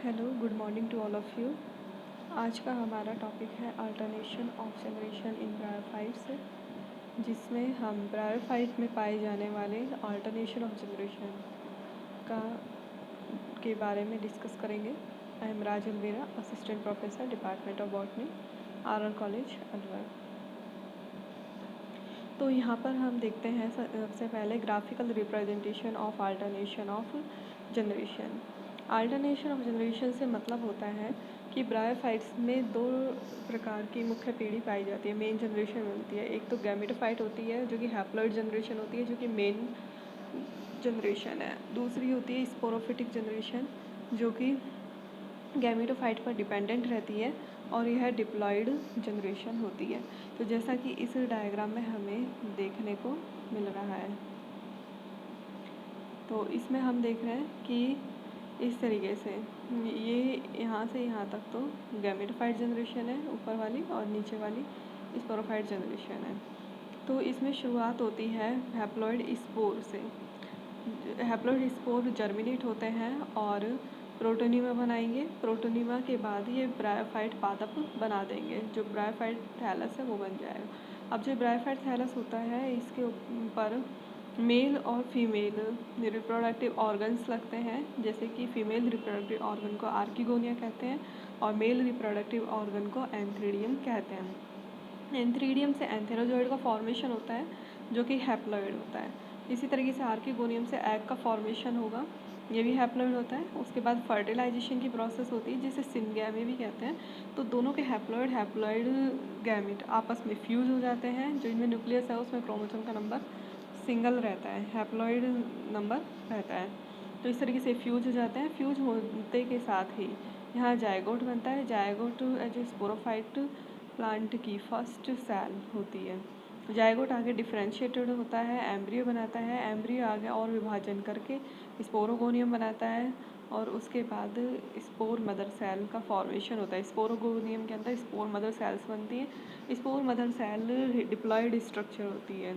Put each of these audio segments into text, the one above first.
Hello, good morning to all of you. आज का हमारा टॉपिक है alternation of generation in bryophytes, जिसमें हम ब्रायोफाइट में पाए जाने वाले अल्टरनेशन ऑफ जनरेशन का के बारे में डिस्कस करेंगे। I am Raj Alvera, assistant professor, department of botany, R college, Alwar. तो यहाँ पर हम देखते हैं सबसे पहले graphical representation of alternation of generation. Alternation of generation से मतलब होता है कि ब्रायोफाइट्स में दो प्रकार की मुख्य पीढ़ी पाई जाती है, मेन जनरेशन मिलती है। एक तो गैमेटोफाइट होती है जो कि हैप्लॉइड जनरेशन होती है, जो कि मेन जनरेशन है। दूसरी होती है स्पोरोफिटिक जनरेशन, जो कि गैमेटोफाइट पर डिपेंडेंट रहती है, और यह डिप्लॉयड जनरेशन होती है। तो जैसा कि इस डायग्राम में हमें देखने को मिल रहा है, तो इसमें हम देख रहे हैं कि इस तरीके से ये यहाँ से यहाँ तक तो गैमेटोफाइट जनरेशन है ऊपर वाली, और नीचे वाली स्पोरोफाइट जनरेशन है। तो इसमें शुरुआत होती है हैप्लॉइड स्पोर से। हैप्लॉइड स्पोर जर्मिनेट होते हैं और प्रोटोनीमा बनाएंगे। प्रोटोनीमा के बाद ये ब्रायोफाइट पादप बना देंगे, जो ब्रायोफाइट थैलस है वो बन जाएगा। अब जो ब्रायोफाइट थैलस होता है, इसके ऊपर मेल और फीमेल रिप्रोडक्टिव ऑर्गन्स लगते हैं, जैसे कि फीमेल रिप्रोडक्टिव ऑर्गन को आर्किगोनिया कहते हैं और मेल रिप्रोडक्टिव ऑर्गन को एंथ्रीडियम कहते हैं। एंथ्रीडियम से एंथेरोजोइड का फॉर्मेशन होता है, जो कि हैप्लॉइड होता है। इसी तरीके से आर्किगोनियम से एग का फॉर्मेशन होगा, ये भी हैप्लॉइड होता है। उसके बाद फर्टिलाइजेशन की प्रोसेस होती है, जिसे सिनगैमी भी कहते हैं। तो दोनों के हैप्लॉइड गैमेट आपस में फ्यूज हो जाते हैं। जो इनमें न्यूक्लियस है उसमें क्रोमोसोम का नंबर सिंगल रहता है, हैप्लॉइड नंबर रहता है। तो इस तरीके से फ्यूज हो जाते हैं। फ्यूज होते के साथ ही यहाँ जायगोट बनता है। Zygote as a sporophyte plant की फर्स्ट सेल होती है। जायगोट आगे डिफरेंशिएटेड होता है, एम्ब्रियो बनाता है। एम्ब्रियो आगे और विभाजन करके स्पोरोगोनियम बनाता है, और उसके बाद स्पोर मदर सेल का फॉर्मेशन होता है। स्पोरोगोनियम के अंदर स्पोर मदर सेल्स बनती हैं। Spore mother cell diploid structure होती है।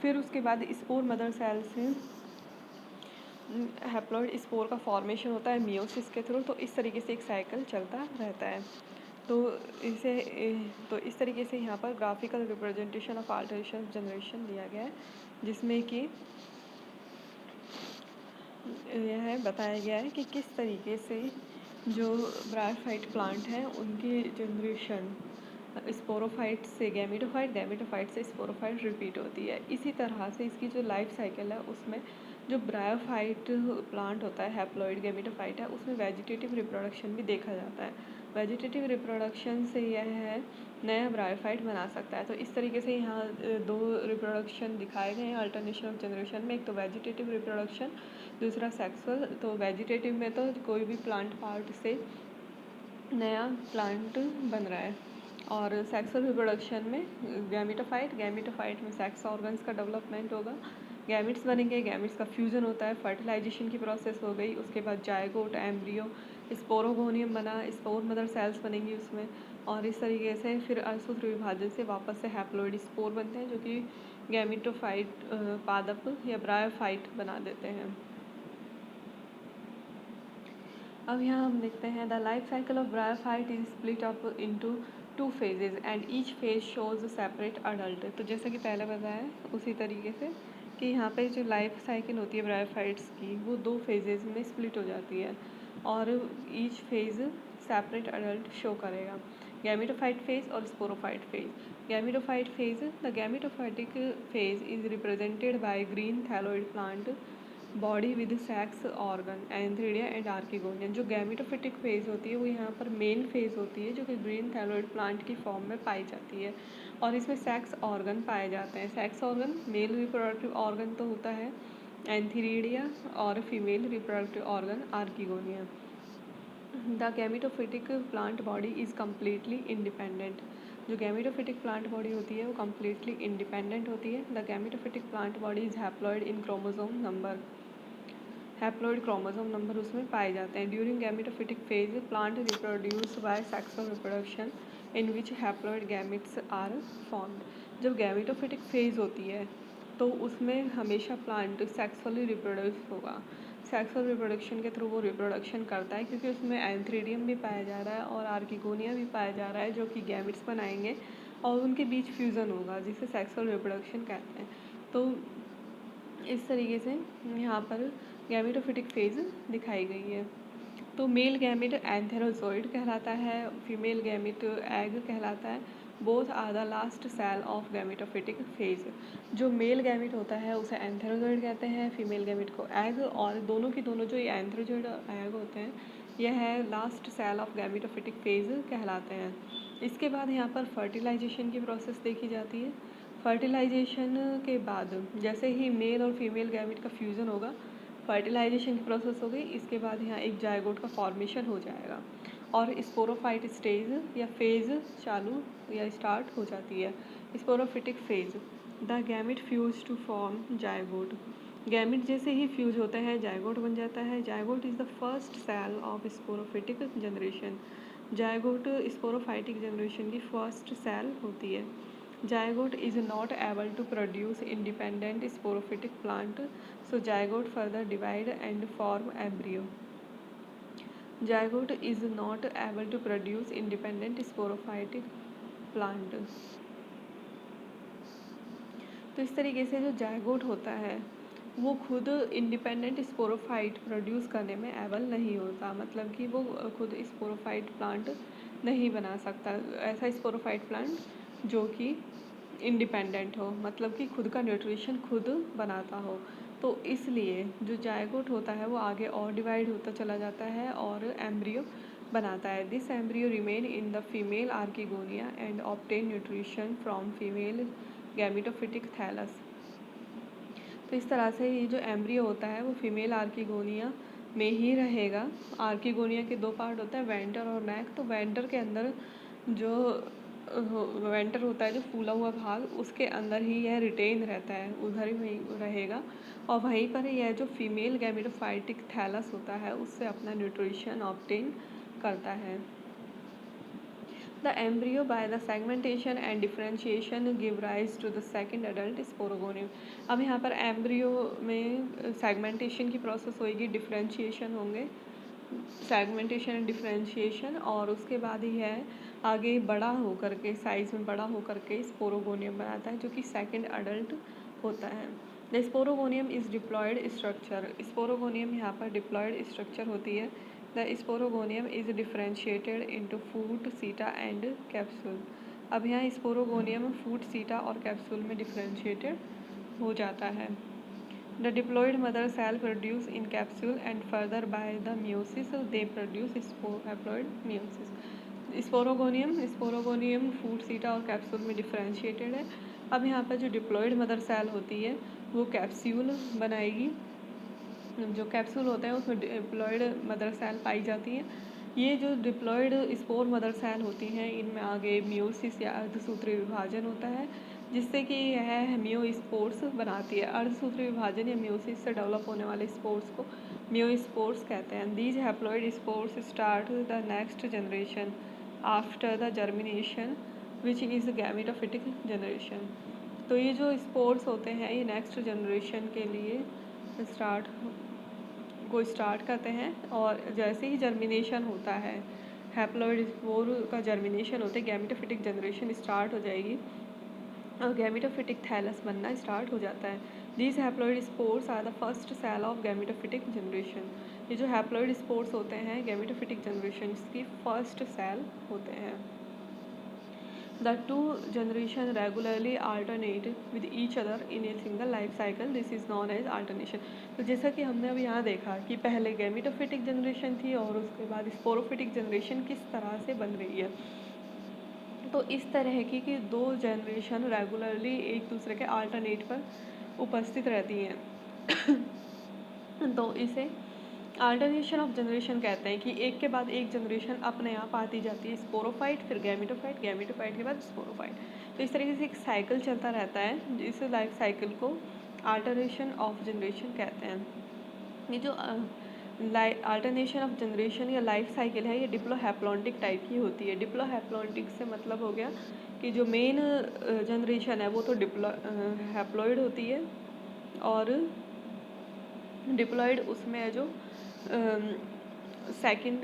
फिर उसके बाद स्पोर मदर सेल से हैप्लॉइड स्पोर का फॉर्मेशन होता है मियोसिस के थ्रू। तो इस तरीके से एक साइकिल चलता रहता है। तो इस तरीके से यहाँ पर graphical representation of alteration generation दिया गया है, जिसमें कि यह बताया गया है कि किस तरीके से जो ब्रायोफाइट प्लांट हैं उनकी जनरेशन स्पोरोफाइट से गैमेटोफाइट, गैमेटोफाइट से स्पोरोफाइट रिपीट होती है। इसी तरह से इसकी जो लाइफ साइकिल है उसमें जो ब्रायोफाइट प्लांट होता है, हैप्लॉइड गैमेटोफाइट है, उसमें वेजिटेटिव रिप्रोडक्शन भी देखा जाता है। वेजिटेटिव रिप्रोडक्शन से यह है नया ब्रायोफाइट बना सकता है। तो इस तरीके से यहाँ दो रिप्रोडक्शन दिखाए गए हैं अल्टरनेशन ऑफ जनरेशन में। एक तो वेजिटेटिव रिप्रोडक्शन, दूसरा सेक्सुअल। तो वेजिटेटिव में तो कोई भी प्लांट पार्ट से नया प्लांट बन रहा है, और सेक्सुअल रिप्रोडक्शन में गैमेटोफाइट में सेक्स ऑर्गन्स का डेवलपमेंट होगा, गैमेट्स बनेंगे, गैमेट्स का फ्यूजन होता है, फर्टिलाइजेशन की प्रोसेस हो गई। उसके बाद जायगोट, एम्ब्रियो, स्पोरोगोनियम बना, स्पोर मदर सेल्स बनेंगी उसमें, और इस तरीके से फिर असूत्र विभाजन से वापस से हैप्लॉइड स्पोर बनते हैं, जो कि गैमेटोफाइट पादप या ब्रायोफाइट बना देते हैं। अब यहाँ हम देखते हैं the life cycle of bryophyte is split up into 2 phases and each phase shows separate adult. तो जैसा कि पहले बताया उसी तरीके से कि यहाँ पे जो लाइफ साइकिल होती है ब्रायोफाइट्स की, वो 2 phases में स्प्लिट हो जाती है, और each phase separate adult show करेगा, गैमेटोफाइट फेज और sporophyte phase. Gametophyte phase, the gametophytic phase is represented by green thalloid plant body with sex organ, antheridia and archegonia. जो गैमेटोफिटिक फेज होती है वो यहाँ पर मेन फेज होती है, जो कि ग्रीन थैलोइड प्लांट की फॉर्म में पाई जाती है, और इसमें सेक्स ऑर्गन पाए जाते हैं। Sex organ male reproductive organ तो होता है एंथ्रीडिया, और female reproductive organ archegonia. The gametophytic plant body is completely independent. जो गैमेटोफिटिक प्लांट बॉडी होती है वो कम्प्लीटली इंडिपेंडेंट होती है। The gametophytic plant body is haploid in chromosome number. Haploid chromosome number उसमें पाए जाते हैं। During gametophytic phase plant reproduce by sexual reproduction in which haploid gametes are formed. जब गैमेटोफिटिक फेज होती है तो उसमें हमेशा प्लांट सेक्सुअली रिप्रोड्यूस होगा। सेक्सुअल रिप्रोडक्शन के थ्रू वो रिप्रोडक्शन करता है, क्योंकि उसमें एंथ्रीडियम भी पाया जा रहा है और आर्किगोनिया भी पाया जा रहा है, जो कि गैमेट्स बनाएंगे और उनके बीच फ्यूज़न होगा, जिसे सेक्सुअल रिप्रोडक्शन कहते हैं। तो इस तरीके से यहाँ पर गैमेटोफिटिक फेज दिखाई गई है। तो मेल गैमेट एंथेरोजोइड कहलाता है, फीमेल गैमेट एग कहलाता है। Both are the last cell of gametophytic phase. जो मेल गैमेट होता है उसे एंथेरोजोइड कहते हैं, फीमेल गैमेट को एग, और दोनों की दोनों जो ये एंथेरोजोइड और एग होते हैं यह है last cell of gametophytic phase कहलाते हैं। इसके बाद यहाँ पर फर्टिलाइजेशन की प्रोसेस देखी जाती है। फर्टिलाइजेशन के बाद जैसे ही मेल और फीमेल गैमेट का फ्यूज़न होगा, फर्टिलाइजेशन की प्रोसेस हो गई, इसके बाद यहाँ एक जायगोट का फॉर्मेशन हो जाएगा और स्पोरोफाइट स्टेज या फेज चालू या स्टार्ट हो जाती है। Sporophytic phase, the gamete fuse to form zygote. Gamete जैसे ही फ्यूज होता है जायगोट बन जाता है। Zygote is the first cell of sporophytic generation. Zygote sporophytic generation की फर्स्ट सेल होती है। Zygote is not able to produce independent sporophytic plant, so zygote further divide and form embryo. Zygote is not able to produce independent sporophytic plant. तो इस तरीके से जो zygote होता है वो खुद इंडिपेंडेंट स्पोरोफाइट प्रोड्यूस करने में एबल नहीं होता, मतलब कि वो खुद स्पोरोफाइट प्लांट नहीं बना सकता। ऐसा स्पोरोफाइट प्लांट जो कि इंडिपेंडेंट हो, मतलब कि खुद का न्यूट्रिशन खुद बनाता हो। तो इसलिए जो जायगोट होता है वो आगे और डिवाइड होता चला जाता है और एम्ब्रियो बनाता है। This embryo remain in the female archegonia and obtain nutrition from female gametophytic thallus. तो इस तरह से ये जो एम्ब्रियो होता है वो फीमेल आर्किगोनिया में ही रहेगा। आर्किगोनिया के दो पार्ट होता है, वेंटर और नेक। तो वेंटर के अंदर जो वेंटर होता है, जो फूला हुआ भाग, उसके अंदर ही यह रिटेन रहता है, उधर ही वहीं रहेगा और वहीं पर यह जो फीमेल गैमेटोफाइटिक थैलस होता है उससे अपना न्यूट्रिशन ऑब्टेन करता है। The embryo by the segmentation and differentiation give rise to the second adult sporogonium. अब यहाँ पर एम्ब्रियो में सेगमेंटेशन की प्रोसेस होगी, डिफरेंशिएशन होंगे, सेगमेंटेशन एंड डिफरेंशिएशन, और उसके बाद ही है आगे बड़ा होकर के, साइज़ में बड़ा होकर के स्पोरोगोनियम बनाता है, जो कि सेकंड अडल्ट होता है। The sporogonium is diploid structure. Sporogonium यहाँ पर डिप्लॉयड स्ट्रक्चर होती है। The sporogonium is differentiated into foot, seta and capsule. अब यहाँ स्पोरोगोनियम फूट, सीटा और कैप्सूल में डिफरेंशिएटेड हो जाता है। The diploid mother cell produce in capsule and further by the meiosis they produce haploid meiosis. Sporogonium foot, seta और capsule में differentiated है। अब यहाँ पर जो डिप्लॉयड मदर सेल होती है वो कैप्सूल बनाएगी। जो कैप्सूल होता है उसमें डिप्लॉयड मदर सेल पाई जाती है। ये जो डिप्लॉयड स्पोर मदर सेल होती हैं इनमें आगे मियोसिस या अर्धसूत्री विभाजन होता है, जिससे कि यह मियोस्पोर्स बनाती है। अर्धसूत्री विभाजन या मियोसिस से डेवलप होने वाले स्पोर्स को मियोस्पोर्स कहते हैं। These haploid spores start the next generation after the germination which is gametophytic generation. तो ये जो स्पोर्स होते हैं ये नेक्स्ट जनरेशन के लिए स्टार्ट करते हैं, और जैसे ही जर्मिनेशन होता है, हैप्लॉइड स्पोर का जर्मिनेशन होते हैं, गैमेटोफिटिक जनरेशन स्टार्ट हो जाएगी और गैमेटोफिटिक थैलस बनना स्टार्ट हो जाता है। These haploid spores are the first cell of gametophytic generation. ये जो हैप्लॉइड स्पोर्स होते हैं गैमेटोफिटिक जनरेशन की फर्स्ट सेल होते हैं। The two generation regularly alternate with each other in a single life cycle. This is known as alternation. तो जैसा कि हमने अभी यहाँ देखा कि पहले गैमेटोफिटिक जनरेशन थी और उसके बाद स्पोरोफिटिक जनरेशन किस तरह से बन रही है। तो इस तरह की कि दो जनरेशन रेगुलरली एक दूसरे के अल्टरनेट पर उपस्थित रहती हैं तो इसे अल्टरनेशन ऑफ जनरेशन कहते हैं कि एक के बाद एक जनरेशन अपने आप आती जाती है। स्पोरोफाइट, फिर गैमेटोफाइट, गैमेटोफाइट के बाद स्पोरोफाइट। तो इस तरीके से एक साइकिल चलता रहता है। इस लाइफ साइकिल को अल्टरनेशन ऑफ जनरेशन कहते हैं। ये जो अल्टरनेशन ऑफ जनरेशन या लाइफ साइकिल है ये डिप्लोहैप्लॉन्टिक टाइप की होती है। डिप्लोहैप्लॉन्टिक से मतलब हो गया कि जो मेन जनरेशन है वो तो हैप्लॉइड होती है और डिप्लॉयड उसमें है जो सेकंड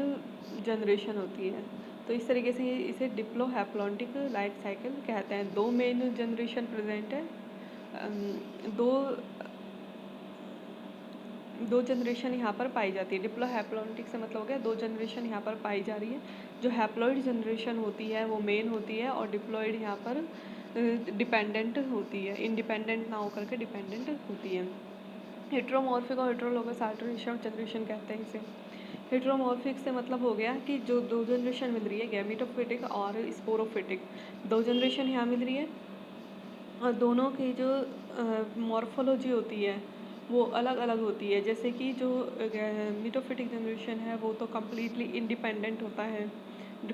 जनरेशन होती है। तो इस तरीके से इसे डिप्लो हैप्लॉन्टिक लाइफ साइकिल कहते हैं। दो मेन जनरेशन प्रेजेंट है, दो दो जनरेशन यहाँ पर पाई जाती है। डिप्लो हैप्लॉन्टिक से मतलब हो गया दो जनरेशन यहाँ पर पाई जा रही है। जो हैप्लॉइड जनरेशन होती है वो मेन होती है और डिप्लॉइड यहाँ पर डिपेंडेंट होती है, इंडिपेंडेंट ना होकर के डिपेंडेंट होती है। हेट्रोमॉर्फिक और हेट्रोलोगस अल्टरनेशन जनरेशन कहते हैं इसे। हेट्रोमॉर्फिक से मतलब हो गया कि जो दो जनरेशन मिल रही है, गैमेटोफिटिक और स्पोरोफिटिक, दो जनरेशन यहाँ मिल रही है और दोनों की जो मॉर्फोलॉजी होती है वो अलग अलग होती है। जैसे कि जो मीटोफिटिक जनरेशन है वो तो कम्प्लीटली इंडिपेंडेंट होता है,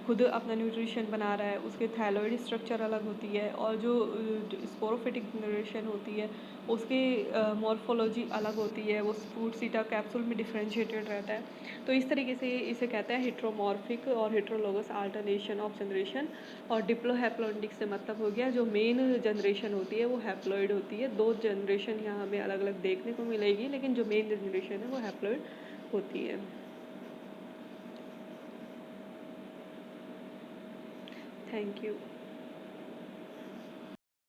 खुद अपना न्यूट्रिशन बना रहा है, उसके थायरॉइड स्ट्रक्चर अलग होती है। और जो स्पोरोफिटिक जनरेशन होती है उसकी मॉर्फोलॉजी अलग होती है, वो फूड सीटा कैप्सूल में डिफ्रेंशिएटेड रहता है। तो इस तरीके से इसे कहते हैं हेट्रोमॉर्फिक और हेट्रोलोगस अल्टरनेशन ऑफ जनरेशन। और डिप्लोहैप्लॉइडिक से मतलब हो गया जो मेन जनरेशन होती है वो हैप्लॉइड होती है। दो जनरेशन यहाँ हमें अलग अलग देखने को मिलेगी, लेकिन जो मेन जनरेशन है वो हैप्लॉइड होती है। Thank you.